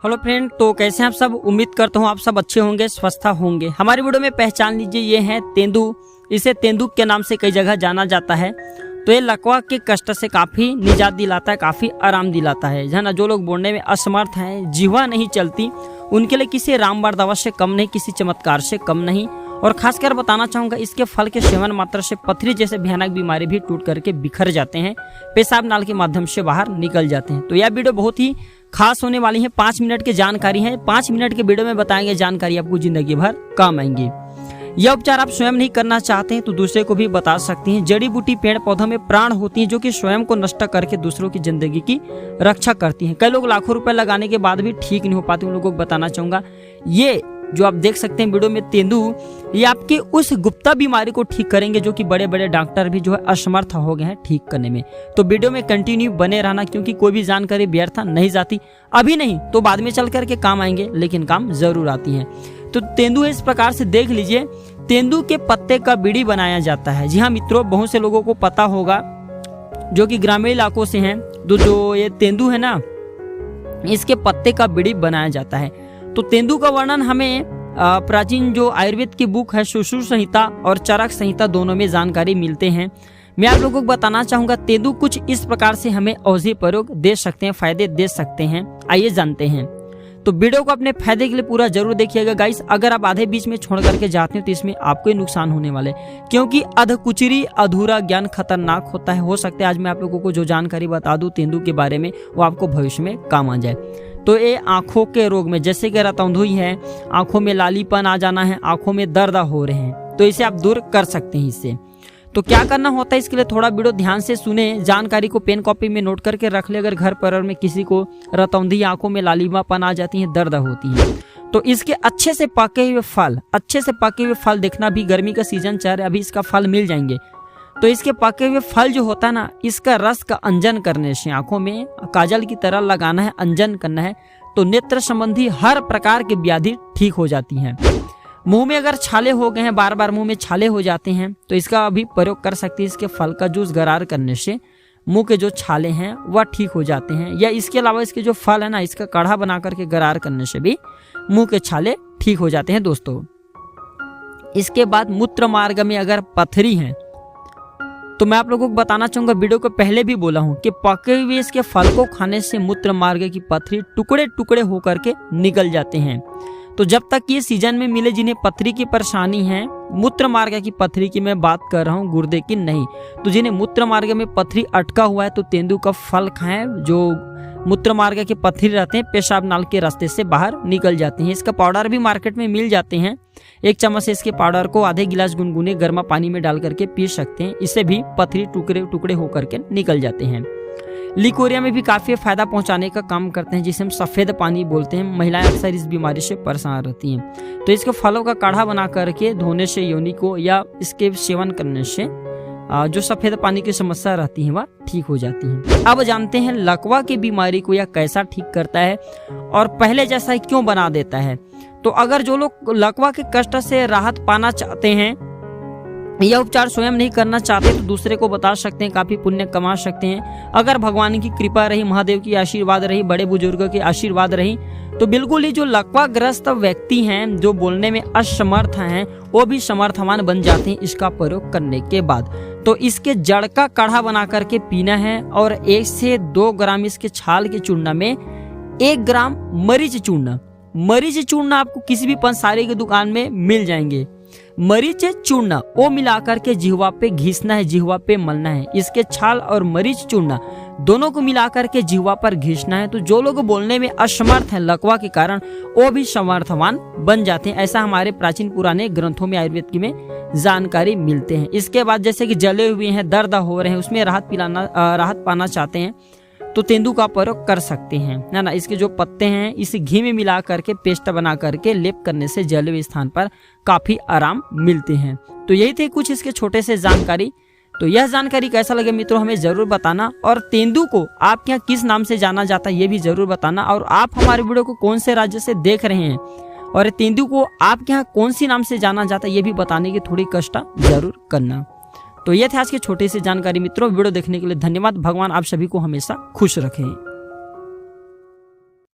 Hello friend, तो कैसे हैं आप सब। उम्मीद करता हूँ आप सब अच्छे होंगे, स्वस्थ होंगे। हमारी वीडियो में पहचान लीजिए, ये है तेंदू। इसे तेंदुक के नाम से कई जगह जाना जाता है। तो ये लकवा के कष्ट से काफ़ी निजात दिलाता है, काफ़ी आराम दिलाता है ना। जो लोग बोलने में असमर्थ हैं, जिह्वा नहीं चलती, उनके लिए किसी रामबाण दवा से कम नहीं, किसी चमत्कार से कम नहीं। और खासकर बताना चाहूँगा, इसके फल के सेवन मात्र से पथरी जैसे भयानक बीमारी भी टूट करके बिखर जाते हैं, पेशाब नाल के माध्यम से बाहर निकल जाते हैं। तो यह वीडियो बहुत ही खास होने वाली है। 5 मिनट की जानकारी है। 5 मिनट के वीडियो में बताएंगे जानकारी आपको जिंदगी भर काम आएंगी। यह उपचार आप स्वयं नहीं करना चाहते हैं तो दूसरे को भी बता सकती हैं। जड़ी बूटी पेड़ पौधों में प्राण होती हैं, जो कि स्वयं को नष्ट करके दूसरों की जिंदगी की रक्षा करती हैं। कई लोग लाखों रुपए लगाने के बाद भी ठीक नहीं हो पाते, उन लोगों को बताना चाहूंगा, ये जो आप देख सकते हैं वीडियो में तेंदू, ये आपके उस गुप्ता बीमारी को ठीक करेंगे जो कि बड़े बड़े डॉक्टर भी जो है असमर्थ हो गए हैं ठीक करने में। तो वीडियो में कंटिन्यू बने रहना, क्योंकि कोई भी जानकारी व्यर्थ नहीं जाती। अभी नहीं तो बाद में चल करके काम आएंगे, लेकिन काम जरूर आती है। तो तेंदू है, इस प्रकार से देख लीजिए। तेंदू के पत्ते का बीड़ी बनाया जाता है। जी हाँ मित्रों, बहुत से लोगों को पता होगा जो कि ग्रामीण इलाकों से हैं। जो ये तेंदू है ना, इसके पत्ते का बीड़ी बनाया जाता है। तो तेंदू का वर्णन हमें प्राचीन जो आयुर्वेद की बुक है सुश्रुत संहिता और चरक संहिता, दोनों में जानकारी मिलते हैं। मैं आप लोगों को बताना चाहूंगा, तेंदू कुछ इस प्रकार से हमें औषधि प्रयोग दे सकते हैं, फायदे दे सकते हैं। आइए जानते हैं। तो वीडियो को अपने फायदे के लिए पूरा जरूर देखिएगा गाइस। अगर आप आधे बीच में छोड़ करके जाते हो तो इसमें आपको ही नुकसान होने वाले, क्योंकि अधकुचरी अधूरा ज्ञान खतरनाक होता है। हो सकता है आज मैं आप लोगों को जो जानकारी बता दूं तेंदू के बारे में, वो आपको भविष्य में काम आ जाए। तो ये आंखों के रोग में, जैसे कि रतौंधुई है, आंखों में लालीपन आ जाना है, आंखों में दर्द हो रहे हैं, तो इसे आप दूर कर सकते हैं इससे। तो क्या करना होता है इसके लिए, थोड़ा वीडियो ध्यान से सुने, जानकारी को पेन कॉपी में नोट करके रख ले। अगर घर पर में किसी को रतौंधी, आंखों में लालीमापन आ जाती है, दर्द होती है, तो इसके अच्छे से पके हुए फल देखना। भी गर्मी का सीजन चल रहा है, अभी इसका फल मिल जाएंगे। तो इसके पके हुए फल जो होता है ना, इसका रस का अंजन करने से, आंखों में काजल की तरह लगाना है, अंजन करना है, तो नेत्र संबंधी हर प्रकार की व्याधि ठीक हो जाती है। मुंह में अगर छाले हो गए हैं, बार बार मुंह में छाले हो जाते हैं, तो इसका भी प्रयोग कर सकती है। इसके फल का जूस गरार करने से मुंह के जो छाले हैं वह ठीक हो जाते हैं। या इसके अलावा इसके जो फल है ना, इसका काढ़ा बना करके गरार करने से भी मुंह के छाले ठीक हो जाते हैं दोस्तों। इसके बाद मूत्र मार्ग में अगर पथरी है, तो मैं आप लोगों को बताना चाहूंगा, वीडियो को पहले भी बोला हूं कि पके हुए इसके फल को खाने से मूत्र मार्ग की पथरी टुकड़े टुकड़े होकर के निकल जाते हैं। तो जब तक ये सीजन में मिले, जिन्हें पथरी की परेशानी है, मूत्र मार्ग की पथरी की मैं बात कर रहा हूँ, गुर्दे की नहीं, तो जिन्हें मूत्र मार्ग में पथरी अटका हुआ है, तो तेंदू का फल खाएं। जो मूत्र मार्ग के पथरी रहते हैं, पेशाब नाल के रास्ते से बाहर निकल जाते हैं। इसका पाउडर भी मार्केट में मिल जाते हैं। 1 चम्मच से इसके पाउडर को आधे गिलास गुनगुने गर्मा पानी में डाल करके पी सकते हैं। इससे भी पथरी टुकड़े टुकड़े होकर के निकल जाते हैं। लिकोरिया में भी काफी फायदा पहुंचाने का काम करते हैं, जिसे हम सफेद पानी बोलते हैं। महिलाएं अक्सर इस बीमारी से परेशान रहती हैं। तो इसके फलों का काढ़ा बना करके धोने से योनि को, या इसके सेवन करने से जो सफेद पानी की समस्या रहती है वह ठीक हो जाती है। अब जानते हैं लकवा की बीमारी को यह कैसा ठीक करता है और पहले जैसा क्यों बना देता है। तो अगर जो लोग लकवा के कष्ट से राहत पाना चाहते हैं, यह उपचार स्वयं नहीं करना चाहते, तो दूसरे को बता सकते हैं, काफी पुण्य कमा सकते हैं। अगर भगवान की कृपा रही, महादेव की आशीर्वाद रही, बड़े बुजुर्गों की आशीर्वाद रही, तो बिल्कुल ही जो लकवा ग्रस्त व्यक्ति हैं, जो बोलने में असमर्थ हैं, वो भी समर्थवान बन जाते हैं इसका प्रयोग करने के बाद। तो इसके जड़ का काढ़ा बना करके पीना है, और 1 से 2 ग्राम इसके छाल के चूर्ण में 1 ग्राम मरीच चूर्ण आपको किसी भी पंसारी की दुकान में मिल जाएंगे। मरीच चूर्ण वो मिलाकर के जिह्वा पे घिसना है, जिह्वा पे मलना है। इसके छाल और मरीच चूर्ण दोनों को मिलाकर के जिह्वा पर घिसना है। तो जो लोग बोलने में असमर्थ हैं लकवा के कारण, वो भी समर्थवान बन जाते हैं। ऐसा हमारे प्राचीन पुराने ग्रंथों में, आयुर्वेद की में जानकारी मिलते हैं। इसके बाद जैसे कि जले हुए हैं, दर्द हो रहे हैं, उसमें राहत पाना चाहते हैं, तो तेंदू का प्रयोग कर सकते हैं ना। इसके जो पत्ते हैं, इसे घी में मिला करके पेस्ट बना करके लेप करने से जले हुए स्थान पर काफी आराम मिलते हैं। तो यही थे कुछ इसके छोटे से जानकारी। तो यह जानकारी कैसा लगे मित्रों, हमें जरूर बताना। और तेंदू को आपके यहाँ किस नाम से जाना जाता है ये भी जरूर बताना। और आप हमारे वीडियो को कौन से राज्य से देख रहे हैं, और तेंदू को आपके यहाँ कौन सी नाम से जाना जाता है ये भी बताने की थोड़ी कष्ट जरूर करना। तो ये थे आज की छोटी सी जानकारी मित्रों। वीडियो देखने के लिए धन्यवाद। भगवान आप सभी को हमेशा खुश रखें।